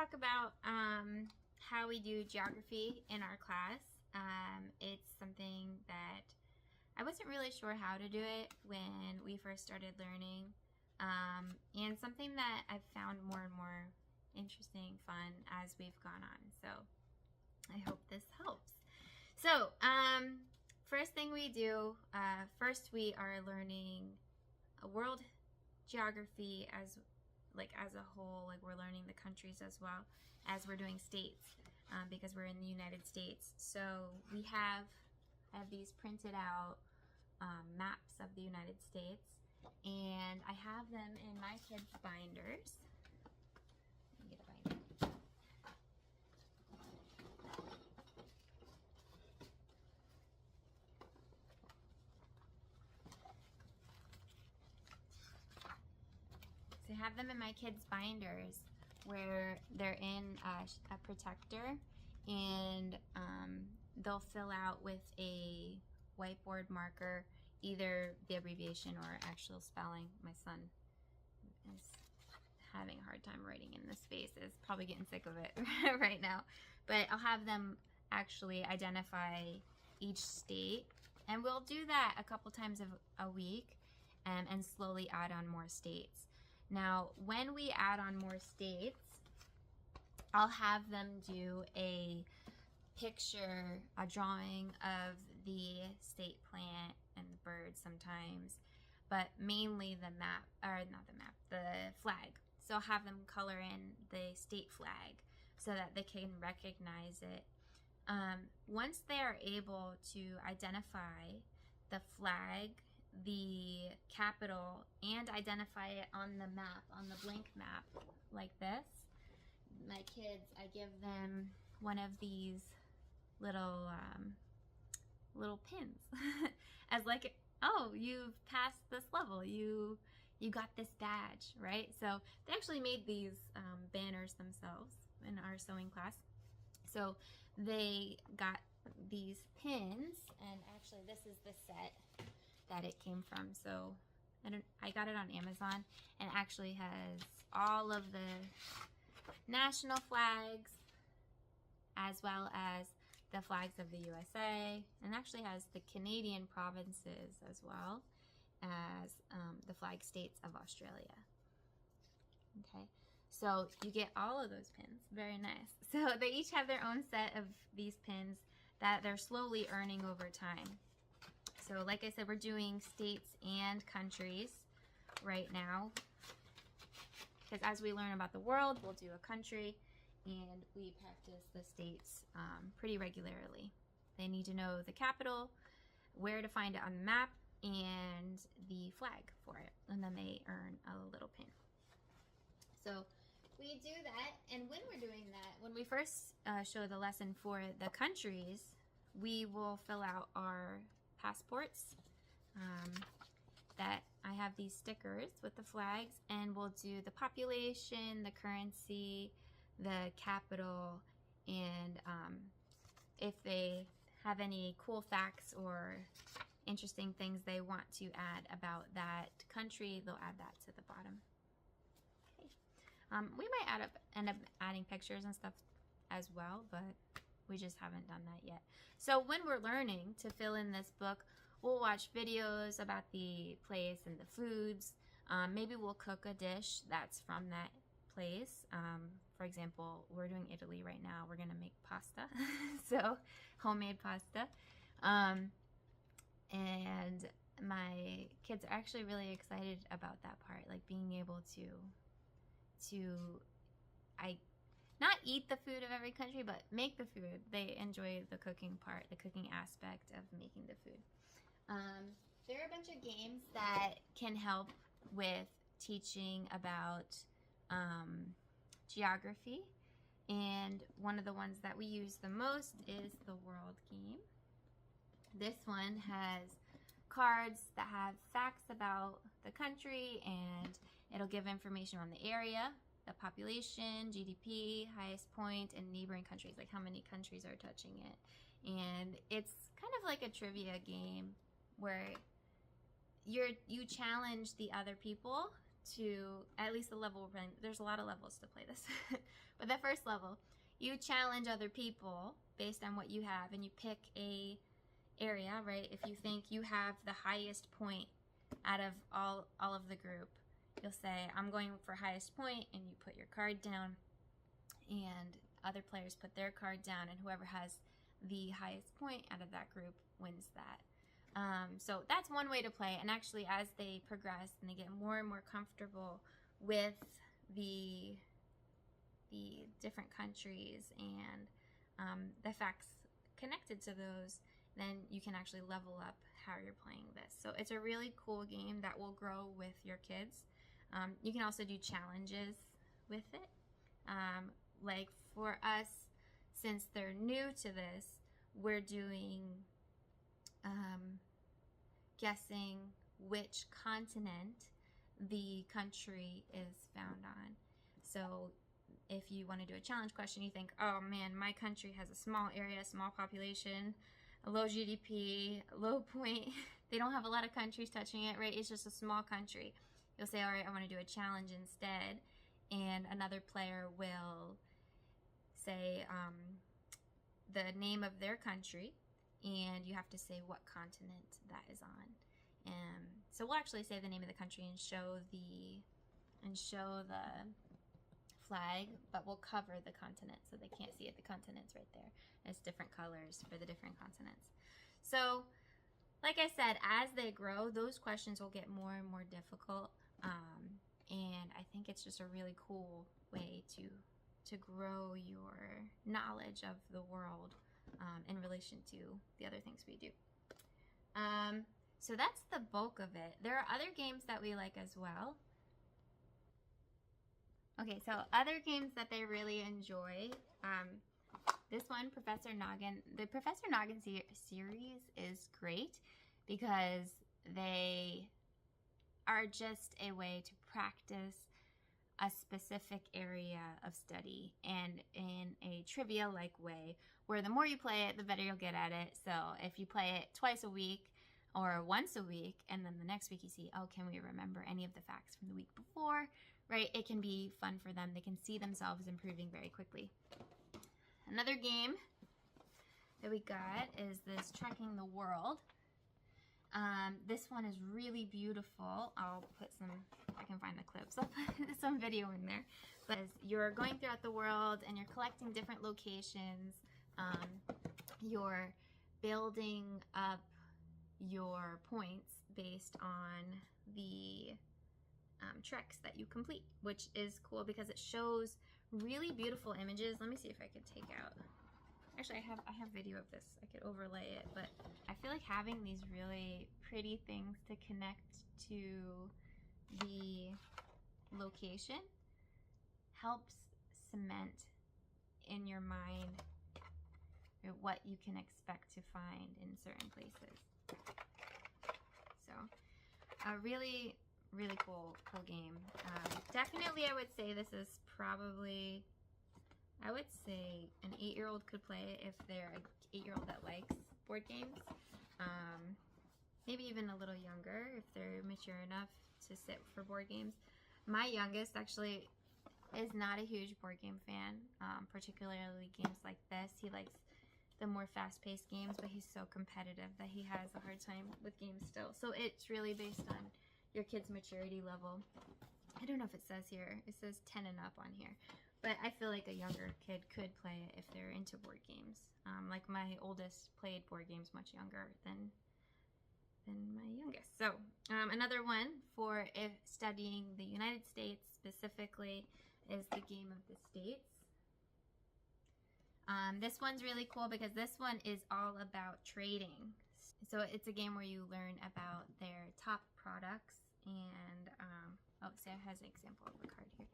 talk about how we do geography in our class. It's something that I wasn't really sure how to do it when we first started learning, and something that I've found more and more interesting, fun as we've gone on. So I hope this helps. So first thing we do, first we are learning a world geography as a whole. Like, we're learning the countries as well as we're doing states, because we're in the United States. So I have these printed out maps of the United States, and I have them in my kids' binders. Let me get a binder. So I have them in my kids' binders where they're in a protector, and they'll fill out with a whiteboard marker either the abbreviation or actual spelling. My son is having a hard time writing in this space, is probably getting sick of it right now. But I'll have them actually identify each state, and we'll do that a couple times a week, and slowly add on more states. Now, when we add on more states, I'll have them do a picture, a drawing of the state plant and the birds sometimes, but mainly the map, or not the map, the flag. So I'll have them color in the state flag so that they can recognize it. Once they are able to identify the flag, the capital, and identify it on the map, on the blank map like this, my kids, I give them one of these little pins as like, oh, you've passed this level, you got this badge, right? So they actually made these banners themselves in our sewing class. So they got these pins, and actually this is the set that it came from. So I got it on Amazon, and actually has all of the national flags as well as the flags of the USA, and actually has the Canadian provinces as well as the flag states of Australia. Okay, so you get all of those pins. Very nice. So they each have their own set of these pins that they're slowly earning over time. So like I said, we're doing states and countries right now, because as we learn about the world, we'll do a country, and we practice the states pretty regularly. They need to know the capital, where to find it on the map, and the flag for it, and then they earn a little pin. So we do that, and when we're doing that, when we first show the lesson for the countries, we will fill out our passports. That I have these stickers with the flags, and we'll do the population, the currency, the capital, and if they have any cool facts or interesting things they want to add about that country, they'll add that to the bottom. Okay. We might end up adding pictures and stuff as well, but we just haven't done that yet. So when we're learning to fill in this book, we'll watch videos about the place and the foods. Maybe we'll cook a dish that's from that place. For example, we're doing Italy right now. We're gonna make pasta, so homemade pasta. And my kids are actually really excited about that part, like being able to not eat the food of every country, but make the food. They enjoy the cooking part, the cooking aspect of making the food. There are a bunch of games that can help with teaching about geography, and one of the ones that we use the most is the world game. This one has cards that have facts about the country, and it'll give information on the area, the population, GDP, highest point, and neighboring countries, like how many countries are touching it. And it's kind of like a trivia game where you challenge the other people to at least the level one. There's a lot of levels to play this. But the first level, you challenge other people based on what you have, and you pick a area, right? If you think you have the highest point out of all of the group, you'll say, I'm going for highest point, and you put your card down, and other players put their card down, and whoever has the highest point out of that group wins that. So that's one way to play, and actually as they progress and they get more and more comfortable with the different countries and the facts connected to those, then you can actually level up how you're playing this. So it's a really cool game that will grow with your kids. You can also do challenges with it. Like for us, since they're new to this, we're doing guessing which continent the country is found on. So if you want to do a challenge question, you think, oh man, my country has a small area, small population, a low GDP, low point. They don't have a lot of countries touching it, right? It's just a small country. You'll say, all right, I want to do a challenge instead. And another player will say the name of their country, and you have to say what continent that is on. And so we'll actually say the name of the country and show the flag, but we'll cover the continent so they can't see it. The continent's right there. It's different colors for the different continents. So, like I said, as they grow, those questions will get more and more difficult. And I think it's just a really cool way to grow your knowledge of the world in relation to the other things we do. So that's the bulk of it. There are other games that we like as well. Okay, so other games that they really enjoy. This one, Professor Noggin. The Professor Noggin series is great because they are just a way to practice a specific area of study, and in a trivia-like way, where the more you play it, the better you'll get at it. So if you play it twice a week or once a week, and then the next week you see, oh, can we remember any of the facts from the week before, right? It can be fun for them. They can see themselves improving very quickly. Another game that we got is this Trekking the World. This one is really beautiful. I'll put some, if I can find the clips, I'll put some video in there. But you're going throughout the world and you're collecting different locations. You're building up your points based on the treks that you complete, which is cool because it shows really beautiful images. Let me see if I could take out. Actually, I have video of this. I could overlay it, but I feel like having these really pretty things to connect to the location helps cement in your mind what you can expect to find in certain places. So, a really, really cool game. Definitely, I would say this is probably, I would say an 8-year-old could play it if they're an 8-year-old that likes board games. Maybe even a little younger if they're mature enough to sit for board games. My youngest actually is not a huge board game fan, particularly games like this. He likes the more fast-paced games, but he's so competitive that he has a hard time with games still. So it's really based on your kid's maturity level. I don't know if it says here. It says 10 and up on here. But I feel like a younger kid could play it if they're into board games. Like my oldest played board games much younger than my youngest. So another one for if studying the United States specifically is the Game of the States. This one's really cool because this one is all about trading. So it's a game where you learn about their top products and, oh, so it has an example of the card here.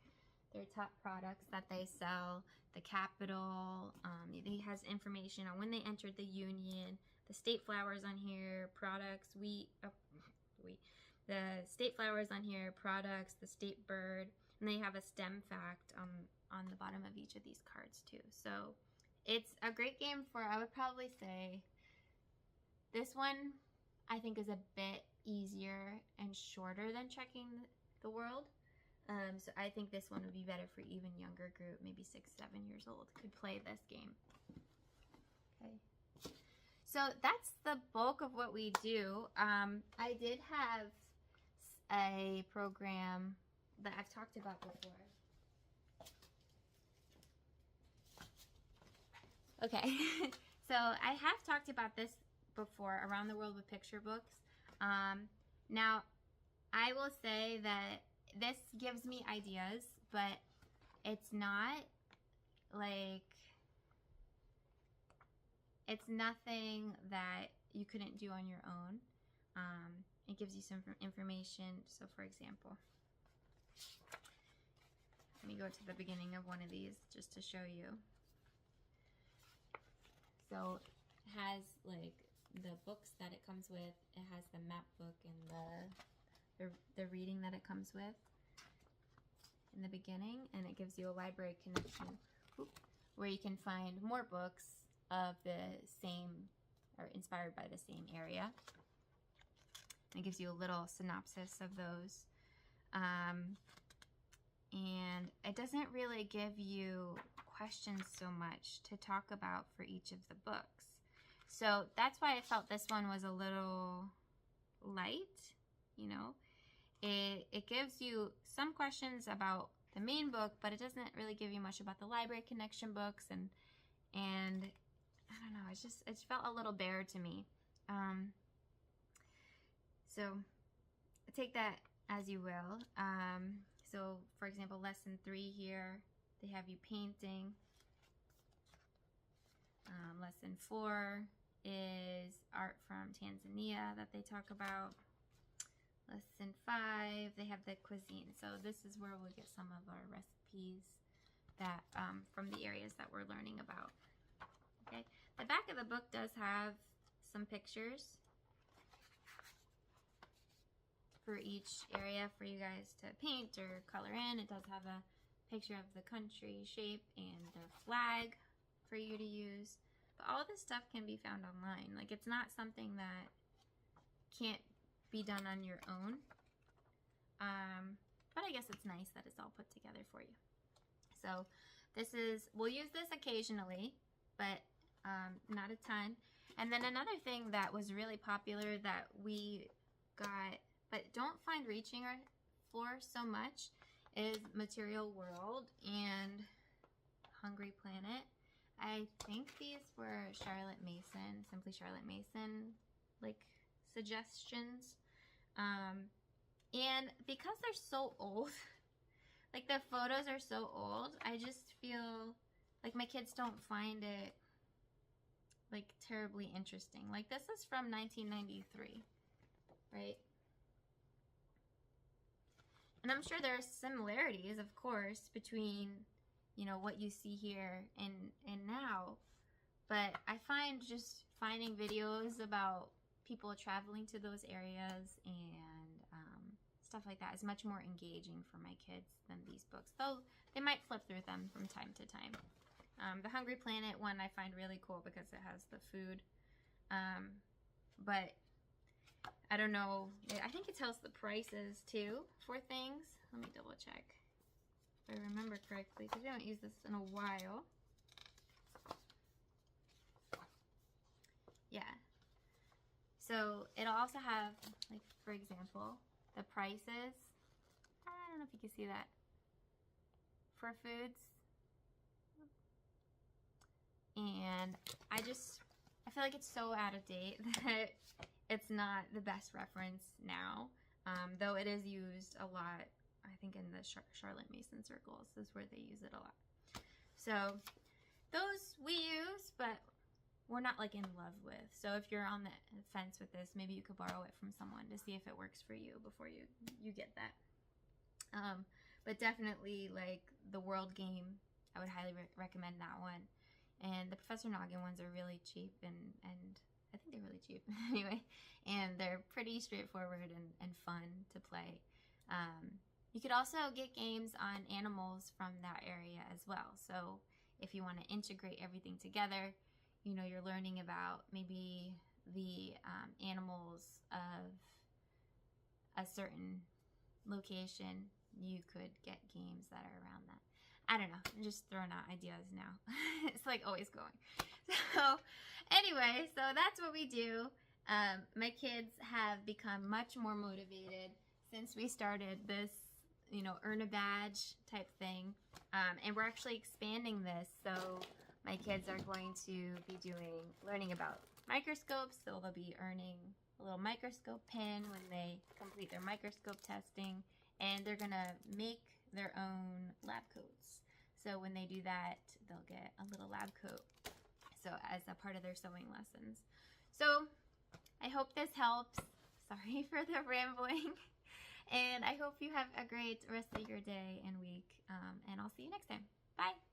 Their top products that they sell, the capital, it has information on when they entered the Union, the state flowers on here, products, the state flowers on here, products, the state bird, and they have a STEM fact on the bottom of each of these cards too. So it's a great game for, I would probably say, this one I think is a bit easier and shorter than Trekking the World. So I think this one would be better for even younger group, maybe 6, 7 years old could play this game. Okay. So that's the bulk of what we do. I did have a program that I've talked about before. Okay, so I have talked about this before, Around the World with Picture Books. Now, I will say that this gives me ideas, but it's not like, it's nothing that you couldn't do on your own. It gives you some information. So for example, let me go to the beginning of one of these just to show you. So it has like the books that it comes with. It has the map book and the reading that it comes with in the beginning, and it gives you a library connection where you can find more books of the same or inspired by the same area. It gives you a little synopsis of those. And it doesn't really give you questions so much to talk about for each of the books. So that's why I felt this one was a little light, you know. It gives you some questions about the main book, but it doesn't really give you much about the library connection books, and I don't know, it felt a little bare to me. So take that as you will. So for example, lesson 3 here, they have you painting. Lesson 4 is art from Tanzania that they talk about. Lesson 5, they have the cuisine. So this is where we'll get some of our recipes that from the areas that we're learning about. Okay, the back of the book does have some pictures for each area for you guys to paint or color in. It does have a picture of the country shape and the flag for you to use. But all this stuff can be found online. Like, it's not something that can't be done on your own. But I guess it's nice that it's all put together for you. So we'll use this occasionally, but not a ton. And then another thing that was really popular that we got, but don't find reaching for so much, is Material World and Hungry Planet. I think these were Charlotte Mason, Simply Charlotte Mason, like, suggestions. And because they're so old, like the photos are so old, I just feel like my kids don't find it like terribly interesting. Like, this is from 1993, right? And I'm sure there are similarities, of course, between, you know, what you see here and now. But I find just finding videos about people traveling to those areas and stuff like that is much more engaging for my kids than these books, though they might flip through them from time to time. The Hungry Planet one I find really cool because it has the food, but I don't know, I think it tells the prices too for things. Let me double check if I remember correctly, because we haven't used this in a while. Yeah, so it'll also have, like, for example, the prices. I don't know if you can see that for foods. And I feel like it's so out of date that it's not the best reference now, though it is used a lot, I think, in the Charlotte Mason circles is where they use it a lot. So those we use, but we're not like in love with. So if you're on the fence with this, maybe you could borrow it from someone to see if it works for you before you get that. But definitely, like, the World game, I would highly recommend that one. And the Professor Noggin ones are really cheap, and I think they're really cheap anyway. And they're pretty straightforward and fun to play. You could also get games on animals from that area as well. So if you want to integrate everything together, you know, you're learning about maybe the animals of a certain location. you could get games that are around that. I don't know. I'm just throwing out ideas now. It's like always going. So anyway, so that's what we do. My kids have become much more motivated since we started this, you know, earn a badge type thing. And we're actually expanding this. So my kids are going to be learning about microscopes. So they'll be earning a little microscope pin when they complete their microscope testing. And they're going to make their own lab coats. So when they do that, they'll get a little lab coat. So as a part of their sewing lessons. So I hope this helps. Sorry for the rambling. And I hope you have a great rest of your day and week. And I'll see you next time. Bye.